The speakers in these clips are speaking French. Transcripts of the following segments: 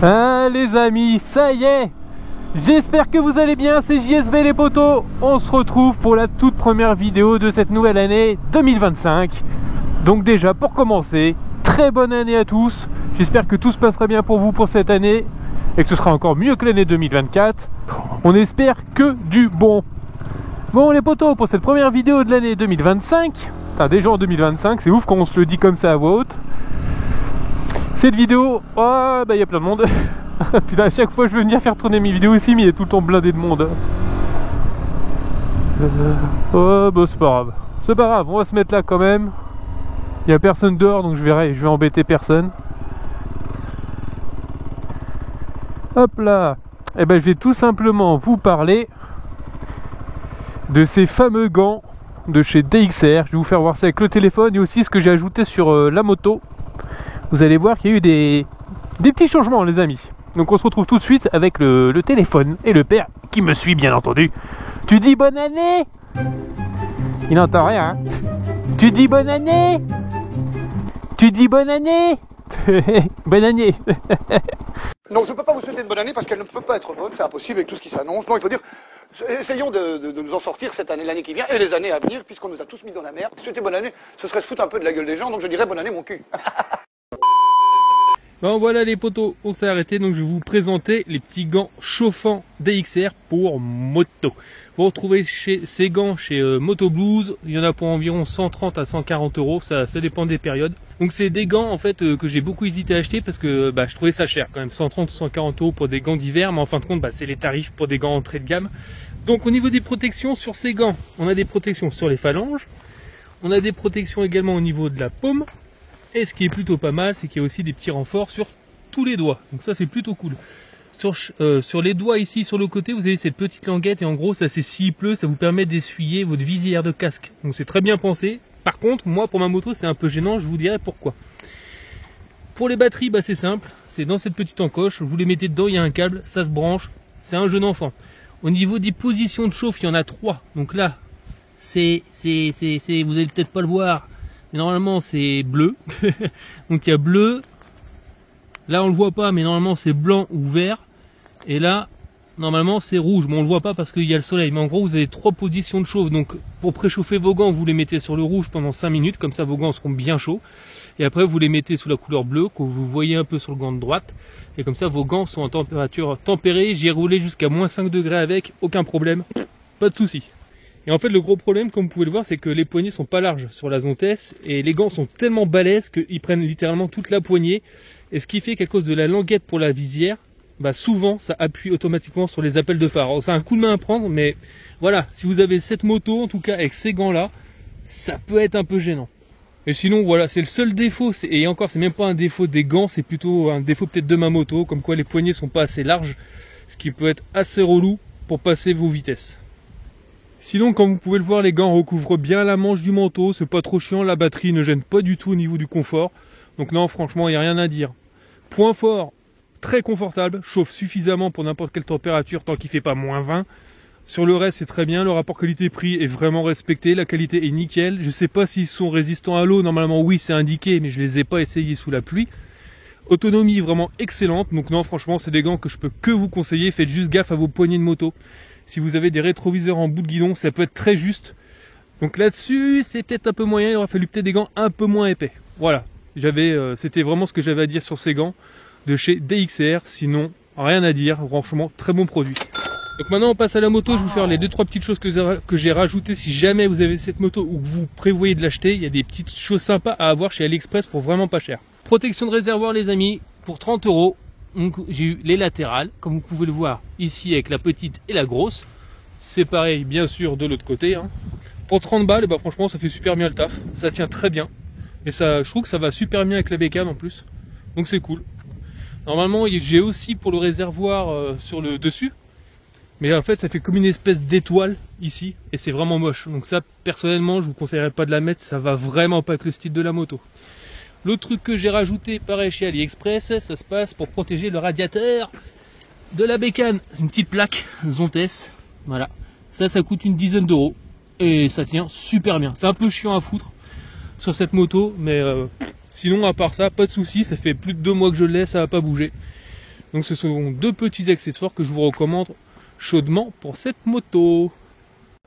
Ah les amis, ça y est, j'espère que vous allez bien, c'est JSV les potos. On se retrouve pour la toute première vidéo de cette nouvelle année 2025. Donc déjà pour commencer, très bonne année à tous. J'espère que tout se passera bien pour vous pour cette année et que ce sera encore mieux que l'année 2024. On espère que du bon. Bon les potos, pour cette première vidéo de l'année 2025, enfin déjà en 2025, c'est ouf quand on se le dit comme ça à voix haute. Cette vidéo, oh bah il y a plein de monde. Putain, à chaque fois je veux venir faire tourner mes vidéos aussi, mais il y a tout le temps blindé de monde. Oh bah c'est pas grave. C'est pas grave, on va se mettre là quand même. Il n'y a personne dehors, donc je vais embêter personne. Hop là. Et ben je vais tout simplement vous parler de ces fameux gants de chez DXR. Je vais vous faire voir ça avec le téléphone et aussi ce que j'ai ajouté sur la moto. Vous allez voir qu'il y a eu des petits changements les amis. Donc on se retrouve tout de suite avec le téléphone et le père qui me suit bien entendu. Tu dis bonne année? Il n'entend rien. Hein. Tu dis bonne année? Tu dis bonne année? Bonne année. Non, je ne peux pas vous souhaiter une bonne année parce qu'elle ne peut pas être bonne, c'est impossible avec tout ce qui s'annonce. Non, il faut dire, essayons de nous en sortir cette année, l'année qui vient et les années à venir, puisqu'on nous a tous mis dans la merde. Souhaiter bonne année, ce serait se foutre un peu de la gueule des gens, donc je dirais bonne année mon cul. Bon voilà les potos, on s'est arrêté, donc je vais vous présenter les petits gants chauffants DXR pour moto. Vous retrouvez ces gants chez Moto Blues, il y en a pour environ 130 à 140 euros, ça dépend des périodes. Donc c'est des gants en fait que j'ai beaucoup hésité à acheter parce que je trouvais ça cher quand même, 130 ou 140 euros pour des gants d'hiver, mais en fin de compte c'est les tarifs pour des gants entrée de gamme. Donc au niveau des protections sur ces gants, on a des protections sur les phalanges, on a des protections également au niveau de la paume. Et ce qui est plutôt pas mal, c'est qu'il y a aussi des petits renforts sur tous les doigts. Donc ça c'est plutôt cool. Sur les doigts ici, sur le côté, vous avez cette petite languette et en gros ça c'est s'il pleut, ça vous permet d'essuyer votre visière de casque. Donc c'est très bien pensé. Par contre, moi pour ma moto c'est un peu gênant, je vous dirai pourquoi. Pour les batteries, c'est simple. C'est dans cette petite encoche, vous les mettez dedans, il y a un câble, ça se branche. C'est un jeune enfant. Au niveau des positions de chauffe, il y en a 3. Donc là, vous allez peut-être pas le voir. Normalement c'est bleu, donc il y a bleu, là on le voit pas mais normalement c'est blanc ou vert, et là normalement c'est rouge, mais on le voit pas parce qu'il y a le soleil, mais en gros vous avez 3 positions de chauffe. Donc pour préchauffer vos gants, vous les mettez sur le rouge pendant 5 minutes, comme ça vos gants seront bien chauds, et après vous les mettez sous la couleur bleue que vous voyez un peu sur le gant de droite, et comme ça vos gants sont en température tempérée. J'ai roulé jusqu'à moins 5 degrés avec, aucun problème, pas de souci. Et en fait le gros problème, comme vous pouvez le voir, c'est que les poignées sont pas larges sur la Zontes et les gants sont tellement balèzes qu'ils prennent littéralement toute la poignée, et ce qui fait qu'à cause de la languette pour la visière, souvent ça appuie automatiquement sur les appels de phare. Alors c'est un coup de main à prendre, mais voilà, si vous avez cette moto en tout cas avec ces gants là, ça peut être un peu gênant. Et sinon voilà, c'est le seul défaut, et encore c'est même pas un défaut des gants, c'est plutôt un défaut peut-être de ma moto, comme quoi les poignées sont pas assez larges, ce qui peut être assez relou pour passer vos vitesses. Sinon, comme vous pouvez le voir, les gants recouvrent bien la manche du manteau, c'est pas trop chiant, la batterie ne gêne pas du tout au niveau du confort. Donc non, franchement, il n'y a rien à dire. Point fort, très confortable, chauffe suffisamment pour n'importe quelle température tant qu'il fait pas moins 20. Sur le reste, c'est très bien, le rapport qualité-prix est vraiment respecté, la qualité est nickel. Je sais pas s'ils sont résistants à l'eau, normalement oui, c'est indiqué, mais je les ai pas essayés sous la pluie. Autonomie vraiment excellente, donc non, franchement, c'est des gants que je peux que vous conseiller. Faites juste gaffe à vos poignées de moto. Si vous avez des rétroviseurs en bout de guidon, ça peut être très juste. Donc là-dessus, c'est peut-être un peu moyen. Il aurait fallu peut-être des gants un peu moins épais. Voilà. C'était vraiment ce que j'avais à dire sur ces gants de chez DXR. Sinon, rien à dire. Franchement, très bon produit. Donc maintenant, on passe à la moto. Je vais vous faire les 2-3 petites choses que j'ai rajoutées. Si jamais vous avez cette moto ou que vous prévoyez de l'acheter, il y a des petites choses sympas à avoir chez AliExpress pour vraiment pas cher. Protection de réservoir, les amis, pour 30 euros. Donc j'ai eu les latérales, comme vous pouvez le voir ici avec la petite et la grosse. C'est pareil bien sûr de l'autre côté. Hein. Pour 30 balles, franchement ça fait super bien le taf. Ça tient très bien. Et ça, je trouve que ça va super bien avec la bécane en plus. Donc c'est cool. Normalement j'ai aussi pour le réservoir sur le dessus. Mais en fait ça fait comme une espèce d'étoile ici. Et c'est vraiment moche. Donc ça personnellement je vous conseillerais pas de la mettre. Ça va vraiment pas avec le style de la moto. L'autre truc que j'ai rajouté, pareil chez AliExpress, ça se passe pour protéger le radiateur de la bécane. C'est une petite plaque Zontes, voilà. Ça coûte une dizaine d'euros et ça tient super bien. C'est un peu chiant à foutre sur cette moto, mais sinon à part ça, pas de souci. Ça fait plus de 2 mois que je l'ai, ça va pas bouger. Donc ce sont deux petits accessoires que je vous recommande chaudement pour cette moto.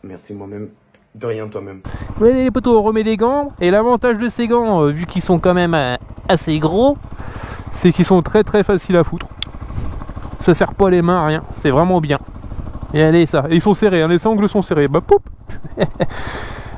Merci moi-même, de rien toi-même. Ouais, les potos, on remet les gants. Et l'avantage de ces gants, vu qu'ils sont quand même assez gros, c'est qu'ils sont très très faciles à foutre. Ça serre pas les mains, rien. C'est vraiment bien. Et allez, ça. Et ils sont serrés, hein, les sangles sont serrés. Bah, poup.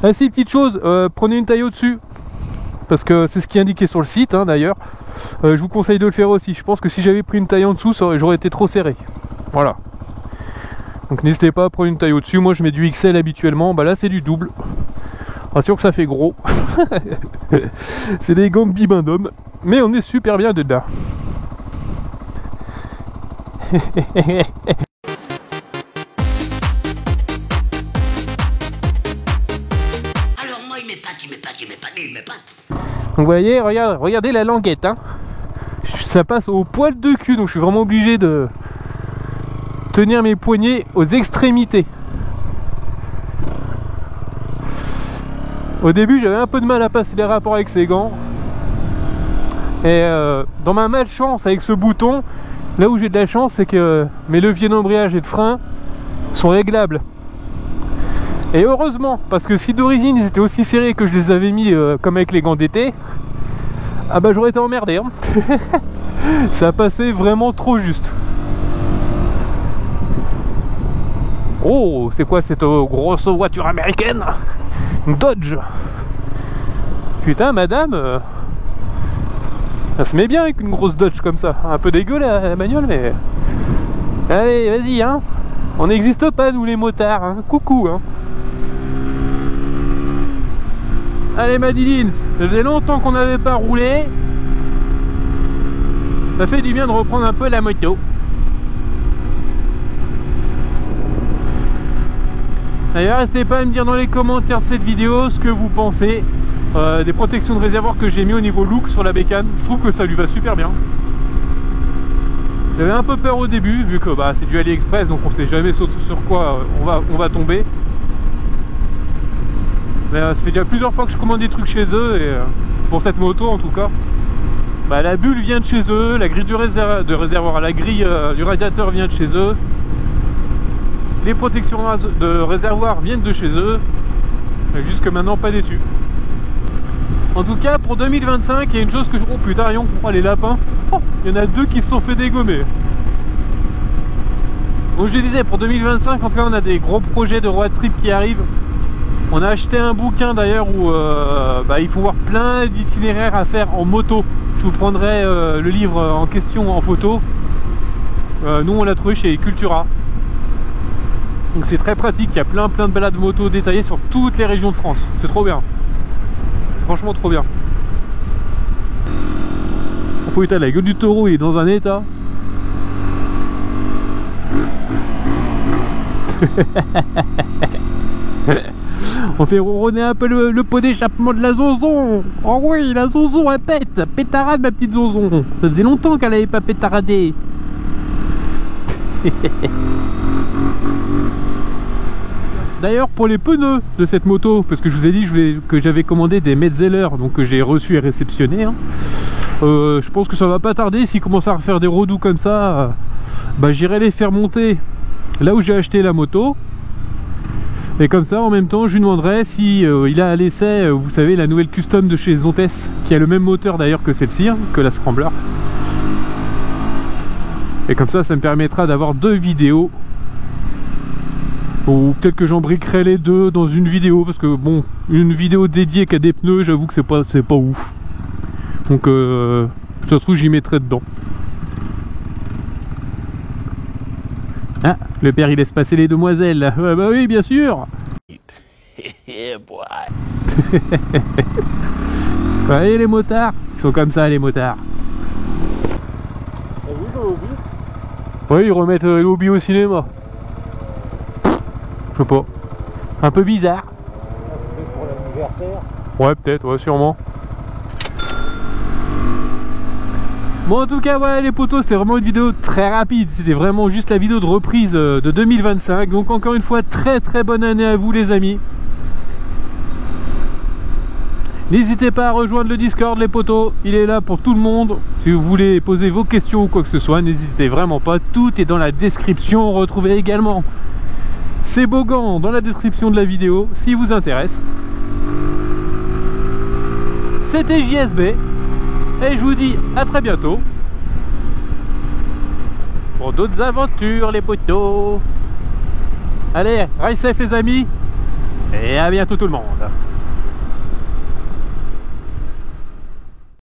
Ainsi, petite chose, prenez une taille au-dessus. Parce que c'est ce qui est indiqué sur le site, hein, d'ailleurs. Je vous conseille de le faire aussi. Je pense que si j'avais pris une taille en dessous, j'aurais été trop serré. Voilà. Donc n'hésitez pas à prendre une taille au-dessus. Moi je mets du XL habituellement. Bah là c'est du double. Sûr que ça fait gros. C'est des gants de bibendum. Mais on est super bien dedans. Alors moi il m'épate. Donc vous voyez, regardez la languette, hein. Ça passe au poil de cul, donc je suis vraiment obligé de tenir mes poignets aux extrémités. Au début j'avais un peu de mal à passer les rapports avec ces gants. Et dans ma malchance avec ce bouton, là où j'ai de la chance, c'est que mes leviers d'embrayage et de frein sont réglables. Et heureusement, parce que si d'origine ils étaient aussi serrés que je les avais mis comme avec les gants d'été, ah bah j'aurais été emmerdé, hein. Ça passait vraiment trop juste. Oh, c'est quoi cette grosse voiture américaine? Une Dodge. Putain, madame, ça se met bien avec une grosse Dodge comme ça. Un peu dégueu la bagnole, mais... Allez, vas-y, hein. On n'existe pas, nous les motards, hein. Coucou, hein. Allez, Madilines, ça faisait longtemps qu'on n'avait pas roulé. Ça fait du bien de reprendre un peu la moto. D'ailleurs, n'hésitez pas à me dire dans les commentaires de cette vidéo ce que vous pensez des protections de réservoir que j'ai mis au niveau look sur la bécane. Je trouve que ça lui va super bien. J'avais un peu peur au début, vu que bah, c'est du AliExpress, donc on sait jamais sur quoi on va tomber. Mais ça fait déjà plusieurs fois que je commande des trucs chez eux, et pour cette moto en tout cas, bah, la bulle vient de chez eux, la grille du réservoir, la grille du radiateur vient de chez eux, les protections de réservoir viennent de chez eux, et jusque maintenant pas déçu. En tout cas pour 2025, il y a une chose que je... Oh putain, oh, les lapins, oh, il y en a deux qui se sont fait dégommer. Donc je disais, pour 2025, en tout cas on a des gros projets de road trip qui arrivent. On a acheté un bouquin d'ailleurs où bah, il faut voir plein d'itinéraires à faire en moto. Je vous prendrai le livre en question en photo. Nous on l'a trouvé chez Cultura. Donc c'est très pratique, il y a plein de balades moto détaillées sur toutes les régions de France. C'est trop bien. C'est franchement trop bien. Oh putain, la gueule du taureau il est dans un état. On fait ronronner un peu le pot d'échappement de la zonzon. Oh oui, la zonzon elle pète. Pétarade ma petite zonzon. Ça faisait longtemps qu'elle n'avait pas pétaradé. D'ailleurs pour les pneus de cette moto, parce que je vous ai dit que j'avais commandé des Metzeler, donc que j'ai reçu et réceptionné, hein. Je pense que ça va pas tarder. S'ils commencent à refaire des redoux comme ça, bah, j'irai les faire monter là où j'ai acheté la moto. Et comme ça en même temps je lui demanderai si il a à l'essai, vous savez, la nouvelle custom de chez Zontes, qui a le même moteur d'ailleurs que celle-ci, hein, que la Scrambler. Et comme ça me permettra d'avoir deux vidéos. Ou peut-être que j'embriquerai les deux dans une vidéo, parce que bon, une vidéo dédiée qu'à des pneus, j'avoue que c'est pas ouf. Donc ça se trouve j'y mettrai dedans. Ah, le père il laisse passer les demoiselles. Ouais, bah oui, bien sûr. Ouais, les motards, ils sont comme ça les motards. Ouais, ils remettent l'hobby au cinéma. Je sais pas. Un peu bizarre. Pour l'anniversaire. Ouais, peut-être, ouais, sûrement. Bon, en tout cas, voilà les potos, c'était vraiment une vidéo très rapide. C'était vraiment juste la vidéo de reprise de 2025. Donc encore une fois, très bonne année à vous les amis. N'hésitez pas à rejoindre le Discord les potos, il est là pour tout le monde. Si vous voulez poser vos questions ou quoi que ce soit, n'hésitez vraiment pas, tout est dans la description. Retrouvez également ces beaux gants dans la description de la vidéo si vous intéresse. C'était JSB et je vous dis à très bientôt pour d'autres aventures les potos. Allez, ride safe les amis et à bientôt tout le monde.